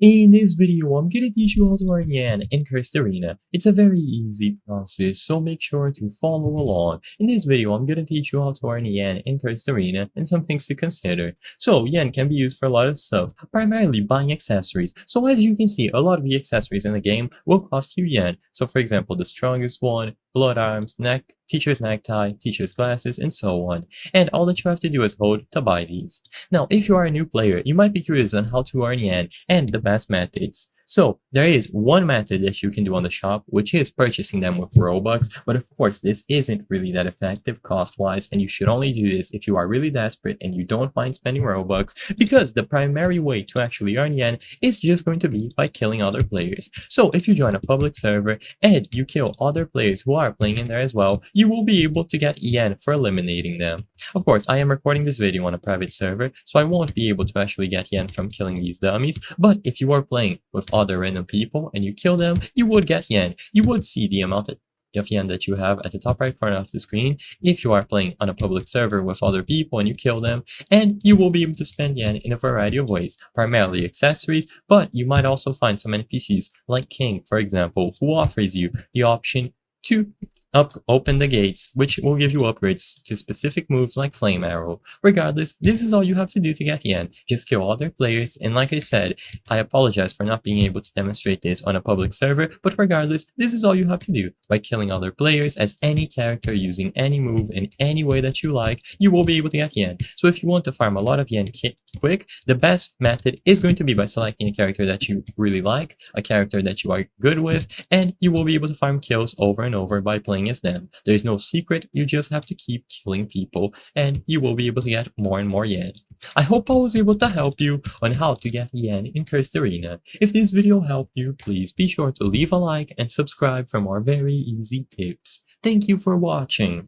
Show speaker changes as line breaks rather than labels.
In this video, I'm gonna teach you how to earn yen in Cursed Arena. It's a very easy process, so make sure to follow along. In this video, I'm gonna teach you how to earn yen in Cursed Arena and some things to consider. So, yen can be used for a lot of stuff, primarily buying accessories. So as you can see, a lot of the accessories in the game will cost you yen. So for example, the strongest one, blood arms, teacher's necktie, teacher's glasses, and so on. And all that you have to do is hold to buy these. Now, if you are a new player, you might be curious on how to earn yen and the best methods. So, there is one method that you can do on the shop, which is purchasing them with Robux, but of course, this isn't really that effective cost-wise, and you should only do this if you are really desperate and you don't mind spending Robux, because the primary way to actually earn yen is just going to be by killing other players. So, if you join a public server and you kill other players who are playing in there as well, you will be able to get yen for eliminating them. Of course, I am recording this video on a private server, so I won't be able to actually get yen from killing these dummies, but if you are playing with other random people and you kill them, you would get yen. You would see the amount of yen that you have at the top right corner of the screen if you are playing on a public server with other people and you kill them, and you will be able to spend yen in a variety of ways, primarily accessories, but you might also find some NPCs like King, for example, who offers you the option to open the gates, which will give you upgrades to specific moves like Flame Arrow. Regardless, this is all you have to do to get yen. Just kill other players, and like I said, I apologize for not being able to demonstrate this on a public server, but regardless, this is all you have to do. By killing other players as any character using any move in any way that you like, you will be able to get yen. So if you want to farm a lot of yen quick, the best method is going to be by selecting a character that you really like, a character that you are good with, and you will be able to farm kills over and over by playing as them. There's no secret, you just have to keep killing people and you will be able to get more and more yen. I hope I was able to help you on how to get yen in Cursed Arena. If this video helped you, please be sure to leave a like and subscribe for more very easy tips. Thank you for watching.